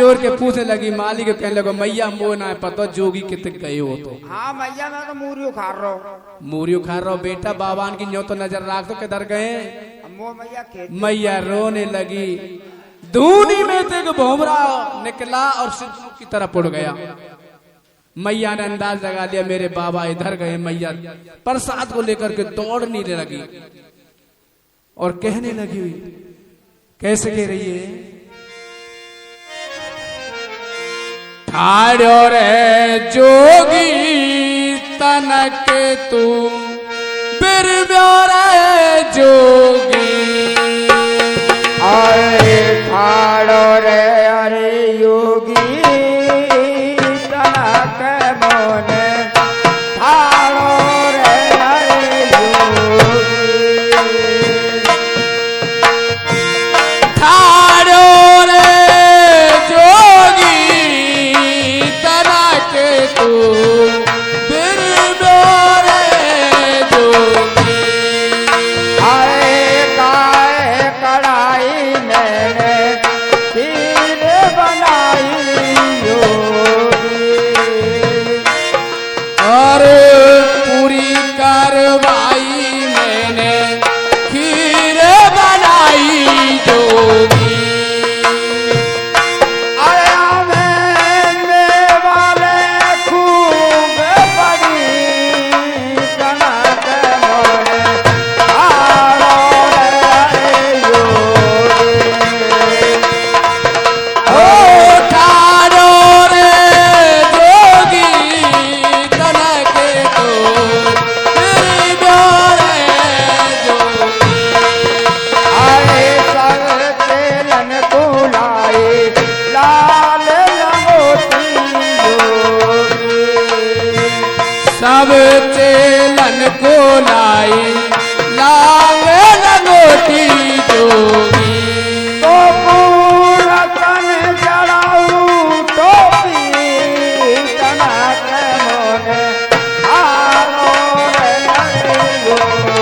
जोड़ के पूछने लगी, मालिक कहने लगा मैया मो ना पता जोगी कितने गए हो तो। हाँ मैया मैं तो मूरियो खा रहा हूँ। मूरियो खा रहा हो बेटा, बाबान की न्यो तो नजर रख तो किधर गए। मैया रोने लगी, धूनी में से एक भोमरा निकला और सिर की तरफ उड़ गया। मैया ने अंदाज लगा लिया मेरे बाबा इधर गए। मैया प्रसाद को लेकर के दौड़ने लगी और कहने लगी, कैसे कह रही है, ठाड़ो रे जोगी तनक तू बिरव्यो रे जोगी। अरे ठाड़ो रे अरे योगी तनक मोन, ठाड़ो रे अरे योगी। ठाड़ो रे जोगी तनक तू बिरव्यो रे जोगी। आए गाय कढ़ाई मैंने खीर बनाई योगी। और पूरी कार्रवाई मैंने खीर बनाई जोगी। आया मैंने वाले खूब बड़ी कनक मोने, ठाड़ो रे योगी। ओ ठाड़ो रे जोगी तनक तो बिरव्यो रे जोगी। आए सर तेलन बुलाए लाल लंगोटी योगी। सब चेलन को लाई लाल लंगोटी जोगी। तो पूरा तन जड़ाऊ टोपी कनक मोने, ठाड़ो रे अरे योगी।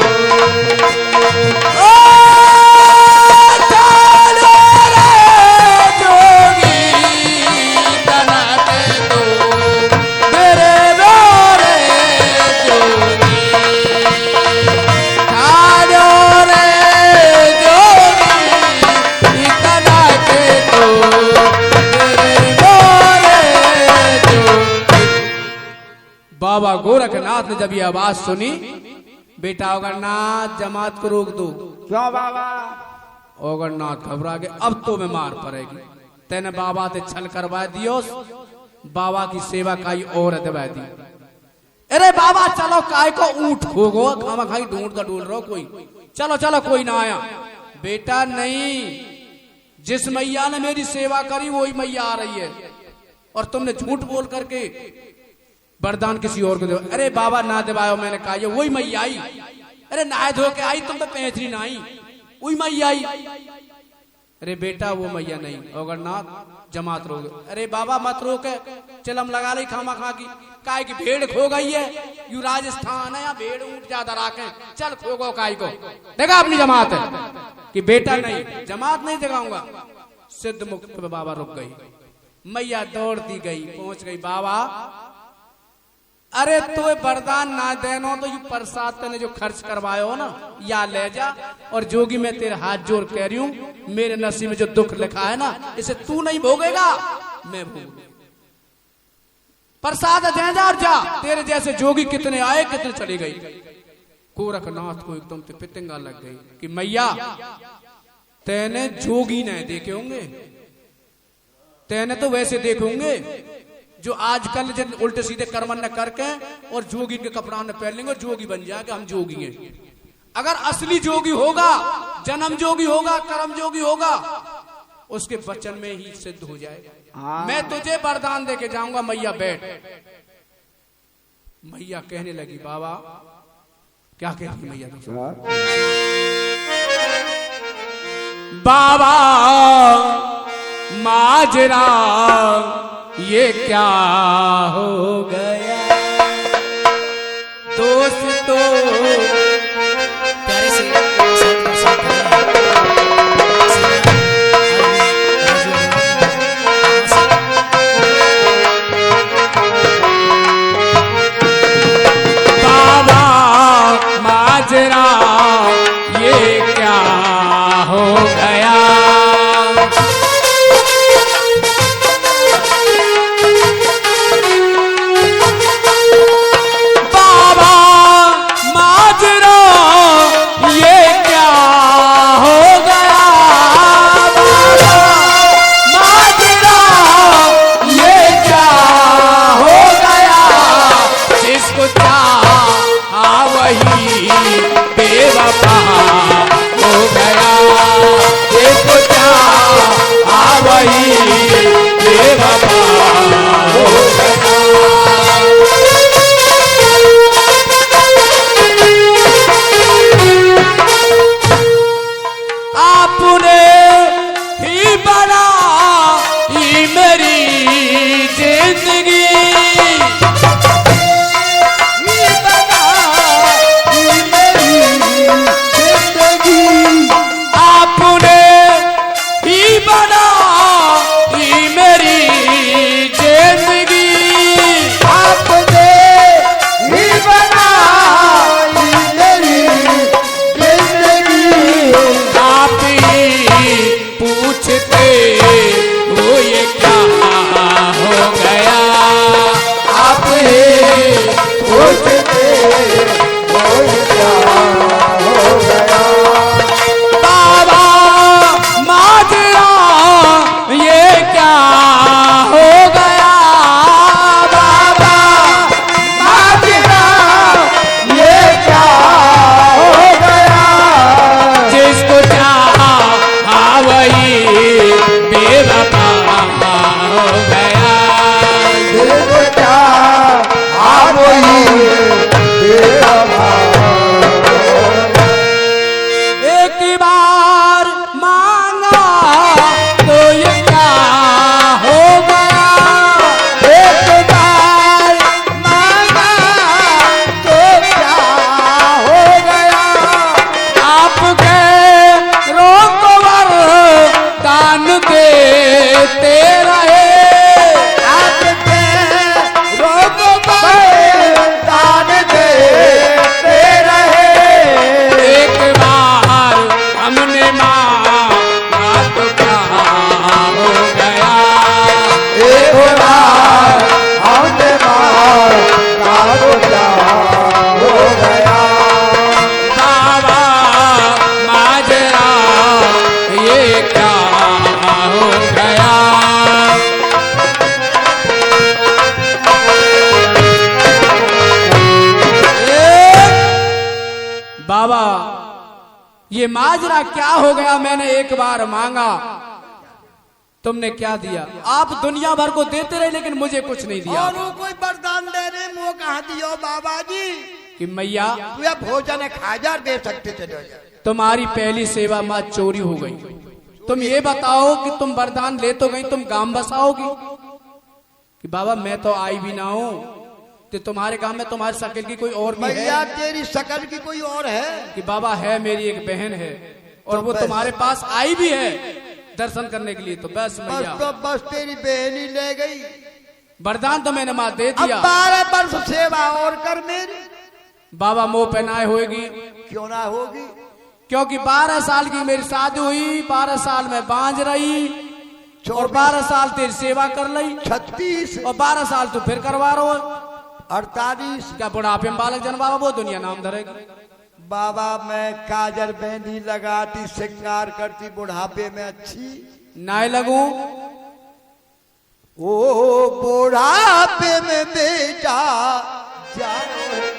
ओ ठाड़ो रे जोगी तनक तो बिरव्यो रे जोगी। ठाड़ो रे जोगी तनक तो बिरव्यो रे जोगी। बाबा गोरखनाथ ने जब ये आवाज सुनी, बेटा ओगरनाथ जमात को रोक दो। क्यों बाबा? ओगरनाथ घबरा गए, अब तो मैं मार पड़ेगी। तेने बाबा से छल करवा दियो, बाबा की सेवा काई और दबा दी। अरे बाबा चलो काय को ऊंट खोगो, खामा खाई ढूंढ कर ढूंढ रहो कोई, चलो चलो कोई ना आया। बेटा नहीं, जिस मैया ने मेरी सेवा करी वही मैया आ रही है, और तुमने झूठ बोल करके वरदान किसी और को दे। अरे बाबा ना दिवायो, मैंने कहा ये वही मैया आई। अरे नहाए धो के आई, तुम तो पैंचरी ना आई, वही मैया आई। अरे बेटा वो मैया नहीं, ओगरनाथ जमात रोक। अरे बाबा मत रोके, चल हम लगा ली खामा खा की, काय की भेड़ खो गई है, यू राजस्थान है, यहाँ भेड़ ऊंट ज्यादा राखे, चल खोगो काय को। देखा अपनी जमात है कि बेटा नहीं, जमात नहीं जगाऊंगा। सिद्ध मुक्त पे बाबा रुक गई। मैया दौड़ती गई, पहुंच गई। बाबा अरे तो वरदान ना देनो तो यू प्रसाद तने जो खर्च करवायो ना, या ले जा, और जोगी मैं तेरे हाथ जोड़ कह रही हूं, मेरे नसीब में जो दुख लिखा है ना, इसे तू नहीं भोगेगा, मैं भोग। प्रसाद दे जा और जा। तेरे जैसे जोगी कितने आए, कितने चले गए। गोरखनाथ को एकदम से पितंगा लग गई कि मैया तेने जोगी नहीं देखे होंगे, तेने तो वैसे देखे होंगे जो आजकल जिन उल्टे सीधे कर्म न करके और जोगी के कपड़ा न पहन लेंगे और जोगी बन जाएगा, हम जोगी हैं। अगर असली जोगी होगा, जन्म जोगी होगा, कर्म जोगी होगा, उसके वचन में ही सिद्ध हो जाएगा। मैं तुझे वरदान देके जाऊंगा, मैया बैठ। मैया कहने लगी, बाबा क्या कहती मैया? बाबा माजरा ये क्या हो गया, दोस्तों प्यारे से साथ में ये माजरा क्या हो गया? मैंने एक बार मांगा, तुमने क्या दिया? आप दुनिया भर को देते रहे लेकिन मुझे कुछ नहीं दिया। और वो कोई वरदान दे रहे, मुँह कहाँ दियो बाबा जी कि मैया तू भोजन खाजा दे सकते चले जा। तुम्हारी पहली सेवा माँ चोरी हो गई। तुम ये बताओ कि तुम वरदान ले तो गई, तुम गांव बसाओगी? कि बाबा मैं तो आई भी ना हूँ, तो तुम्हारे गांव में तुम्हारी शक्ल की कोई और भी है? भैया तेरी शक्ल की कोई और है? कि बाबा है, मेरी एक बहन है और वो तुम्हारे पास आई भी है दर्शन करने के लिए। तो बस मैया, तो बस तेरी बहन ही ले गई। वरदान तो मैंने माँ दे दिया। 12 वर्ष सेवा और कर मेरी। बाबा मोह पहनाए होगी? क्यों ना होगी? क्योंकि 12 साल की मेरी शादी हुई, 12 साल में बांझ रही और 12 साल तेरी सेवा कर ली, 36 और 12 साल तू फिर करवा रहा हो 48। क्या बुढ़ापे में बालक जन बाबा वो दुनिया नाम धरेगी? बाबा मैं काजर मेहंदी लगाती, श्रृंगार करती, बुढ़ापे में अच्छी नाय लगू। ओ बुढ़ापे में बेटा जानो है।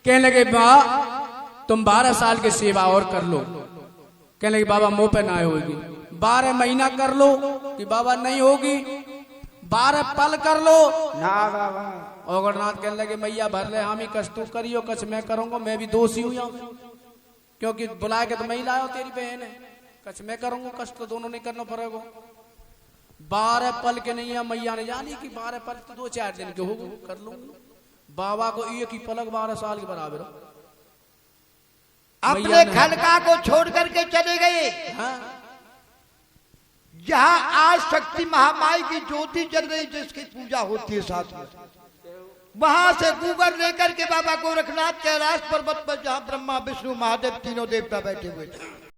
कहने लगे माँ तुम 12 साल की सेवा और कर लो। कहने लगे बाबा मुंह पे ना होगी। 12 महीना कर लो कि बाबा नहीं होगी, 12 पल कर लो ना बाबा। ओगरनाथ कहने लगे मैया भर ले हम ही कछ तू करियो कछ मैं करूंगा, मैं भी दोषी हूँ यहाँ, क्योंकि बुला के तो मैं ही लाया तेरी बहन है, कछ मैं करूंगा कछ तो दोनों नहीं करना पड़ेगा। 12 पल के नहीं है, मैया ने जानी कि 12 पल तो 2-4 दिन के हो कर लूंगा। बाबा को एक ही पलक 12 साल के बराबर अपने खलका को छोड़ करके चले गए। हाँ? जहाँ आज शक्ति महामाई की ज्योति जल रही, जिसकी पूजा होती है साथ में, वहां से गूगल लेकर के बाबा गोरखनाथ कैलाश पर्वत पर, जहाँ ब्रह्मा विष्णु महादेव तीनों देवता बैठे हुए थे,